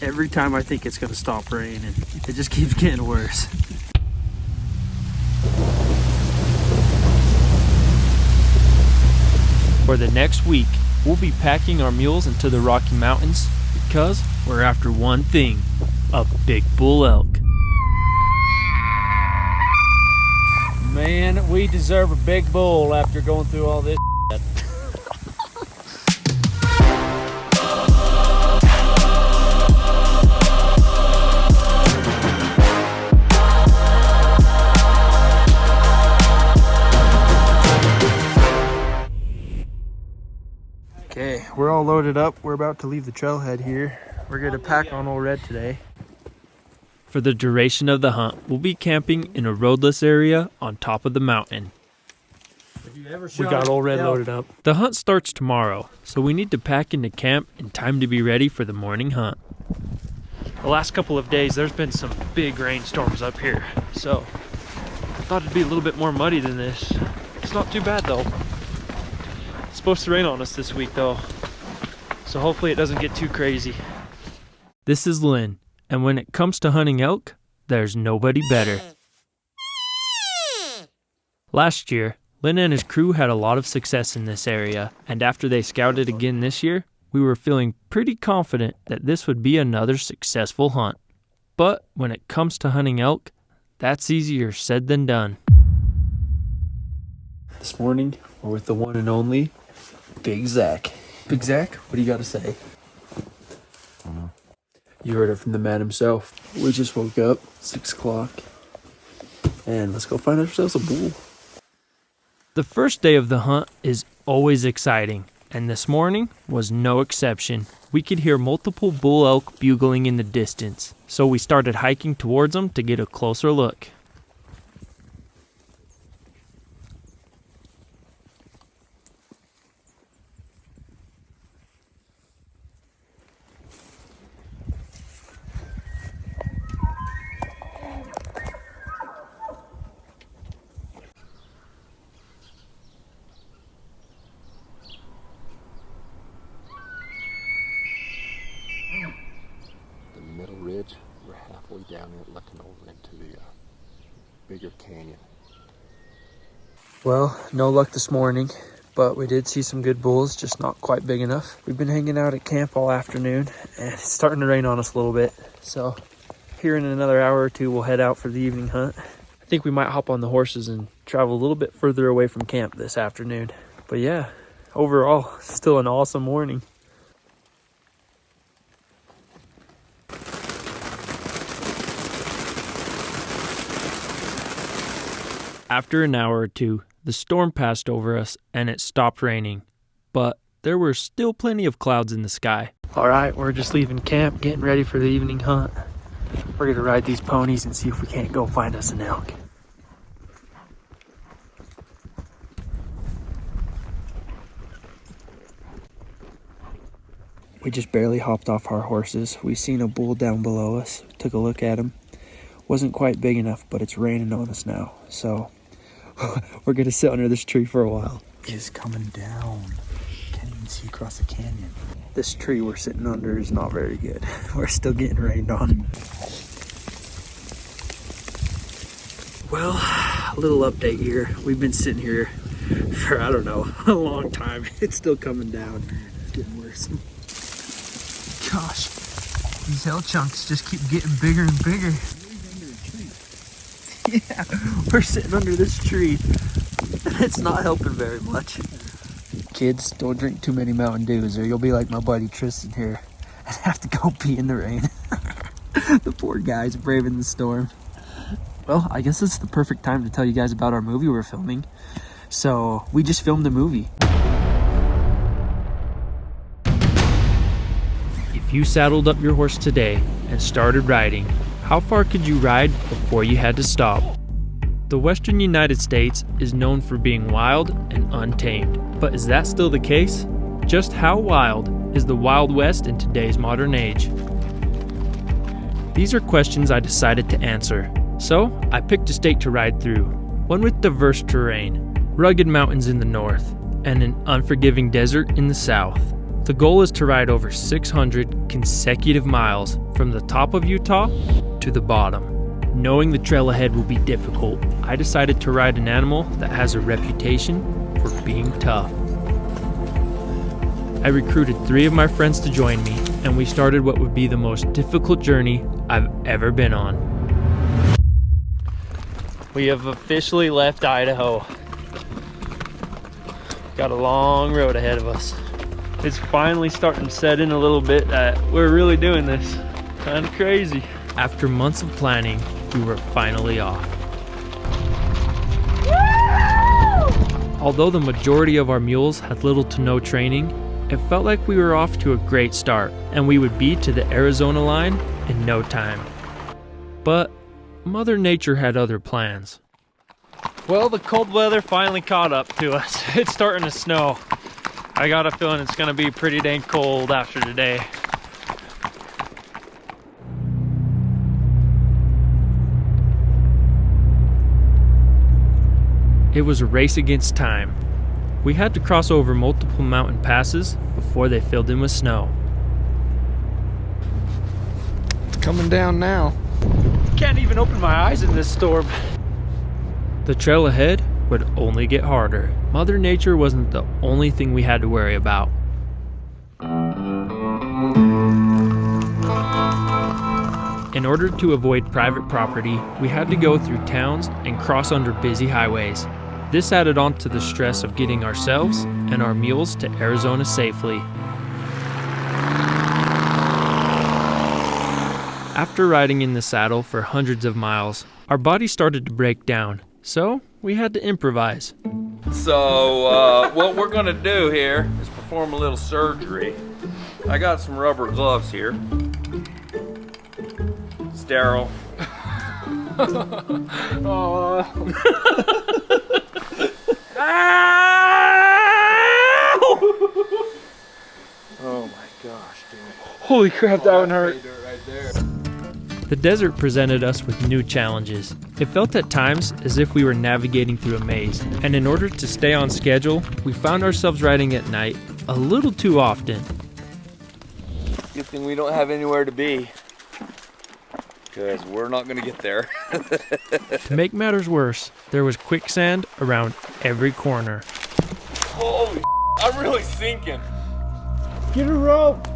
Every time I think it's gonna stop raining, it just keeps getting worse. For the next week, we'll be packing our mules into the Rocky Mountains because we're after one thing, a big bull elk. Man, we deserve a big bull after going through all this shit. Okay, we're all loaded up. We're about to leave the trailhead here. We're gonna pack on Old Red today. For the duration of the hunt, we'll be camping in a roadless area on top of the mountain. We got Old Red loaded up. The hunt starts tomorrow, so we need to pack into camp in time to be ready for the morning hunt. The last couple of days, there's been some big rainstorms up here, so I thought it'd be a little bit more muddy than this. It's not too bad though. It's supposed to rain on us this week though, so hopefully it doesn't get too crazy. This is Lynn. And when it comes to hunting elk, there's nobody better. Last year, Lynn and his crew had a lot of success in this area, and after they scouted again this year, we were feeling pretty confident that this would be another successful hunt. But when it comes to hunting elk, that's easier said than done. This morning, we're with the one and only Big Zach. Big Zach, what do you got to say? You heard it from the man himself. We just woke up, 6 o'clock, and let's go find ourselves a bull. The first day of the hunt is always exciting, and this morning was no exception. We could hear multiple bull elk bugling in the distance, so we started hiking towards them to get a closer look. Middle ridge, we're halfway down it, looking over into the bigger canyon. Well, no luck this morning, but we did see some good bulls, just not quite big enough. We've been hanging out at camp all afternoon, and it's starting to rain on us a little bit. So here in another hour or two, we'll head out for the evening hunt. I think we might hop on the horses and travel a little bit further away from camp this afternoon. But yeah, overall, still an awesome morning. After an hour or two, the storm passed over us and it stopped raining, but there were still plenty of clouds in the sky. All right, we're just leaving camp, getting ready for the evening hunt. We're gonna ride these ponies and see if we can't go find us an elk. We just barely hopped off our horses. We seen a bull down below us, took a look at him. Wasn't quite big enough, but it's raining on us now, so we're gonna sit under this tree for a while. It's coming down. Can't even see across the canyon. This tree we're sitting under is not very good. We're still getting rained on. Well, a little update here. We've been sitting here for, I don't know, a long time. It's still coming down. It's getting worse. Gosh, these hill chunks just keep getting bigger and bigger. Yeah, we're sitting under this tree, and it's not helping very much. Kids, don't drink too many Mountain Dews, or you'll be like my buddy Tristan here and have to go pee in the rain. The poor guy's braving the storm. Well, I guess it's the perfect time to tell you guys about our movie we're filming. So, we just filmed a movie. If you saddled up your horse today and started riding, how far could you ride before you had to stop? The western United States is known for being wild and untamed, but is that still the case? Just how wild is the Wild West in today's modern age? These are questions I decided to answer, so I picked a state to ride through, one with diverse terrain, rugged mountains in the north, and an unforgiving desert in the south. The goal is to ride over 600 consecutive miles from the top of Utah to the bottom. Knowing the trail ahead will be difficult, I decided to ride an animal that has a reputation for being tough. I recruited 3 of my friends to join me, and we started what would be the most difficult journey I've ever been on. We have officially left Idaho. Got a long road ahead of us. It's finally starting to set in a little bit that we're really doing this. Kind of crazy. After months of planning, we were finally off. Woo! Although the majority of our mules had little to no training, it felt like we were off to a great start, and we would be to the Arizona line in no time. But Mother Nature had other plans. Well, the cold weather finally caught up to us. It's starting to snow. I got a feeling it's gonna be pretty dang cold after today. It was a race against time. We had to cross over multiple mountain passes before they filled in with snow. It's coming down now. Can't even open my eyes in this storm. The trail ahead would only get harder. Mother Nature wasn't the only thing we had to worry about. In order to avoid private property, we had to go through towns and cross under busy highways. This added on to the stress of getting ourselves and our mules to Arizona safely. After riding in the saddle for hundreds of miles, our bodies started to break down, so we had to improvise. So what we're gonna do here is perform a little surgery. I got some rubber gloves here. Sterile. Oh my gosh, dude. Holy crap, that one hurt. Right there. The desert presented us with new challenges. It felt at times as if we were navigating through a maze, and in order to stay on schedule, we found ourselves riding at night a little too often. Good thing we don't have anywhere to be, because we're not gonna get there. To make matters worse, there was quicksand around every corner. Holy, I'm really sinking. Get a rope!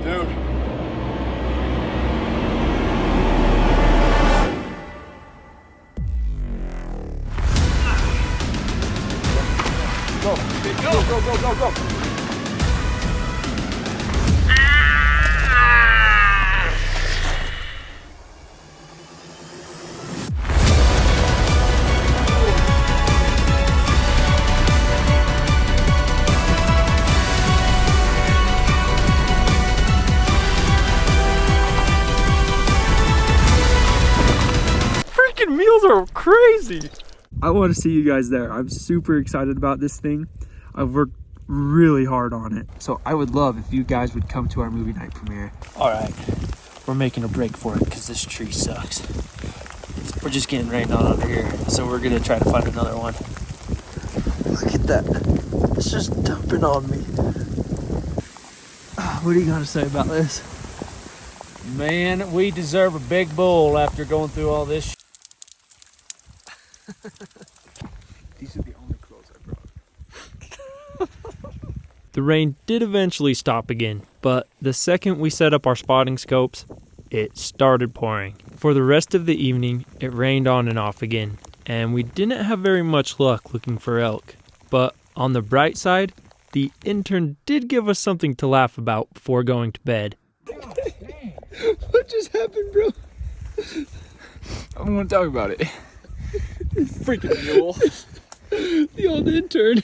Dude. Go. Freaking meals are crazy! I want to see you guys there. I'm super excited about this thing. I've worked really hard on it. So I would love if you guys would come to our movie night premiere. All right, we're making a break for it because this tree sucks. We're just getting rained on under here. So we're gonna try to find another one. Look at that. It's just dumping on me. What are you gonna say about this? Man, we deserve a big bull after going through all this. These are the only clothes I brought. The rain did eventually stop again, but the second we set up our spotting scopes, it started pouring. For the rest of the evening, it rained on and off again, and we didn't have very much luck looking for elk. But on the bright side, the intern did give us something to laugh about before going to bed. What just happened, bro? I don't want to talk about it. Freaking mule. The old intern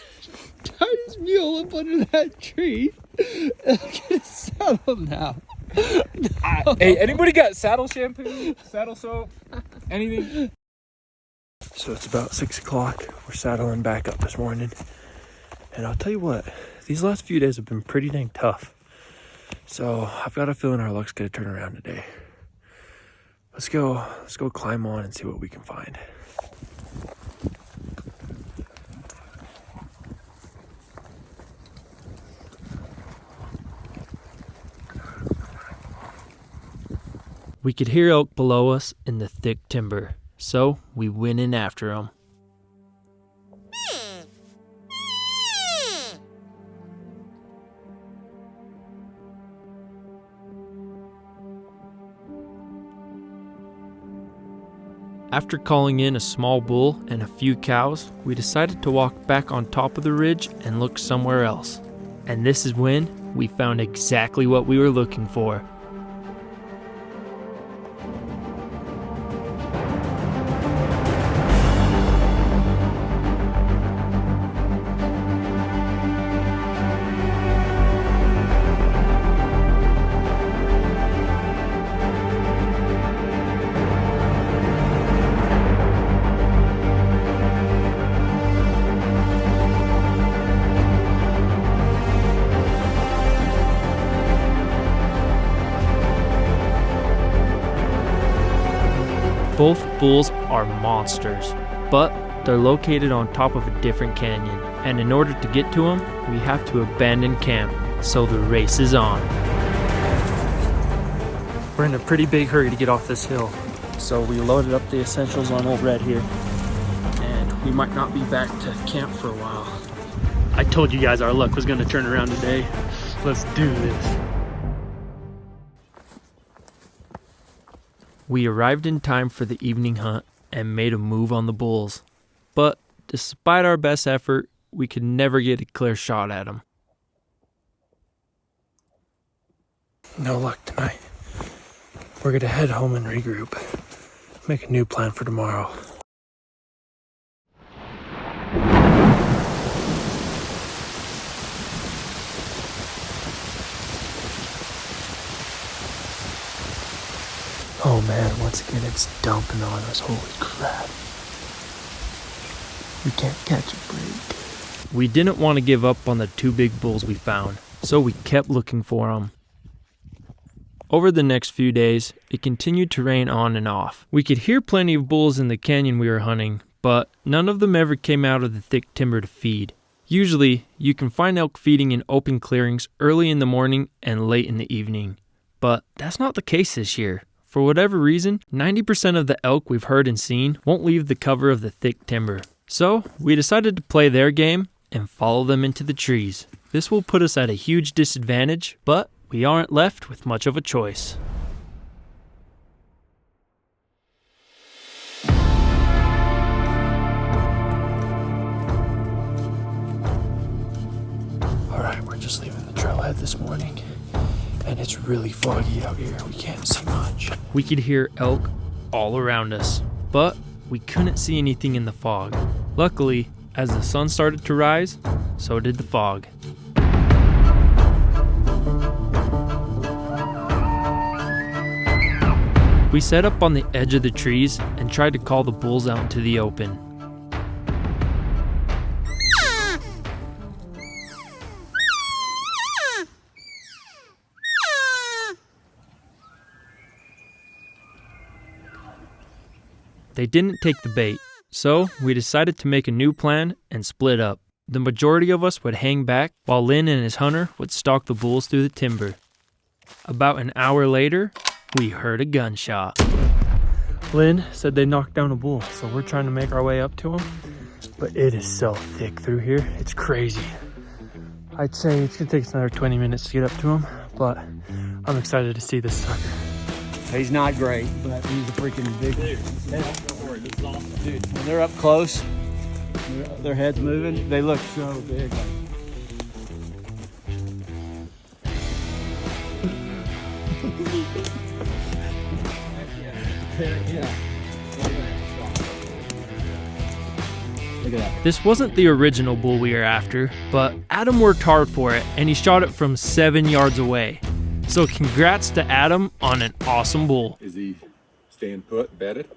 tied his mule up under that tree. Look at his saddle now. Hey, anybody got saddle shampoo, saddle soap, anything? So it's about 6 o'clock. We're saddling back up this morning. And I'll tell you what, these last few days have been pretty dang tough. So I've got a feeling our luck's gonna turn around today. Let's go climb on and see what we can find. We could hear elk below us in the thick timber, so we went in after them. After calling in a small bull and a few cows, we decided to walk back on top of the ridge and look somewhere else. And this is when we found exactly what we were looking for. Both bulls are monsters, but they're located on top of a different canyon, and in order to get to them, we have to abandon camp, so the race is on. We're in a pretty big hurry to get off this hill, so we loaded up the essentials on Old Red here, and we might not be back to camp for a while. I told you guys our luck was going to turn around today. Let's do this. We arrived in time for the evening hunt and made a move on the bulls. But despite our best effort, we could never get a clear shot at them. No luck tonight. We're gonna head home and regroup. Make a new plan for tomorrow. Oh man, once again it's dumping on us, holy crap. We can't catch a break. We didn't want to give up on the two big bulls we found, so we kept looking for them. Over the next few days, it continued to rain on and off. We could hear plenty of bulls in the canyon we were hunting, but none of them ever came out of the thick timber to feed. Usually, you can find elk feeding in open clearings early in the morning and late in the evening, but that's not the case this year. For whatever reason, 90% of the elk we've heard and seen won't leave the cover of the thick timber. So, we decided to play their game and follow them into the trees. This will put us at a huge disadvantage, but we aren't left with much of a choice. Alright, we're just leaving the trailhead this morning. And it's really foggy out here. We can't see much. We could hear elk all around us, but we couldn't see anything in the fog. Luckily, as the sun started to rise, so did the fog. We set up on the edge of the trees and tried to call the bulls out into the open. They didn't take the bait, so we decided to make a new plan and split up. The majority of us would hang back, while Lynn and his hunter would stalk the bulls through the timber. About an hour later, we heard a gunshot. Lynn said they knocked down a bull, so we're trying to make our way up to him, but it is so thick through here, it's crazy. I'd say it's gonna take us another 20 minutes to get up to him, but I'm excited to see this sucker. He's not great, but he's a freaking big dude. Dude, when they're up close, their heads moving, they look so big. Look at that. This wasn't the original bull we were after, but Adam worked hard for it and he shot it from 7 yards away. So congrats to Adam on an awesome bull. Is he staying put, bedded?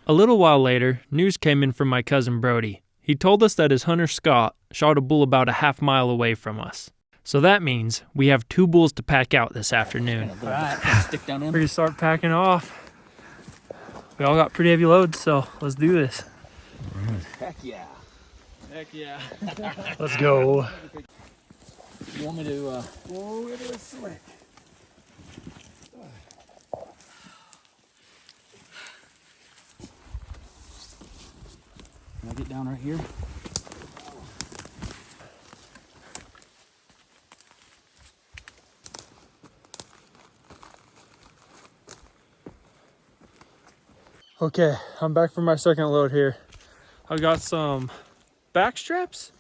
A little while later, news came in from my cousin Brody. He told us that his hunter Scott shot a bull about a half mile away from us. So that means we have 2 bulls to pack out this afternoon. All right, stick down in. We're gonna start packing off. We all got pretty heavy loads, so let's do this. Heck yeah. Heck yeah. Let's go. You want me to? Whoa, it is slick. Can I get down right here? Okay, I'm back for my second load here. I got some back straps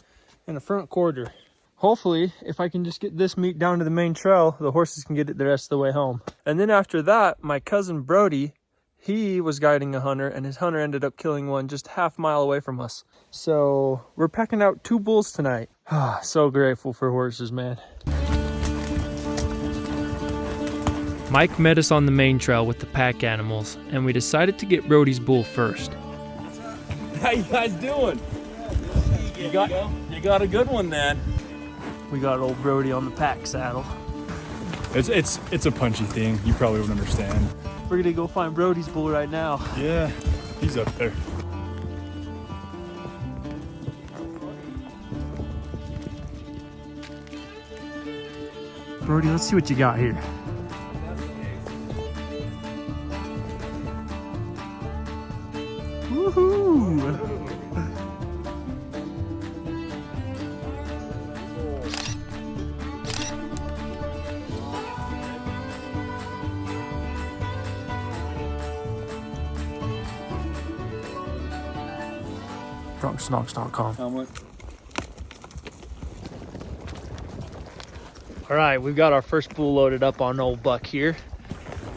and a front quarter. Hopefully, if I can just get this meat down to the main trail, the horses can get it the rest of the way home. And then after that, my cousin Brody, he was guiding a hunter, and his hunter ended up killing one just half mile away from us. So we're packing out 2 bulls tonight. So grateful for horses, man. Mike met us on the main trail with the pack animals, and we decided to get Brody's bull first. How you guys doing? You got a good one then. We got old Brody on the pack saddle. It's a punchy thing. You probably wouldn't understand. We're gonna go find Brody's bull right now. Yeah, he's up there. Brody, let's see what you got here. Woohoo! DrunkSnocks.com. All right, we've got our first bull loaded up on old Buck here.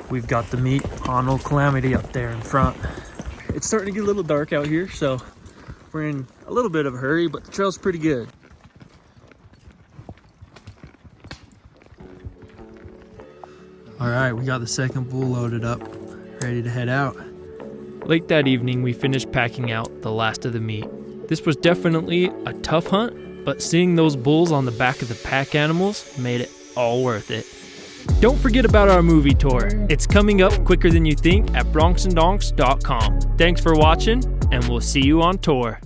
We've got the meat on old Calamity up there in front. It's starting to get a little dark out here, so we're in a little bit of a hurry, but the trail's pretty good. All right, we got the second bull loaded up, ready to head out. Late that evening, we finished packing out the last of the meat. This was definitely a tough hunt, but seeing those bulls on the back of the pack animals made it all worth it. Don't forget about our movie tour. It's coming up quicker than you think at bronxanddonks.com. Thanks for watching, and we'll see you on tour.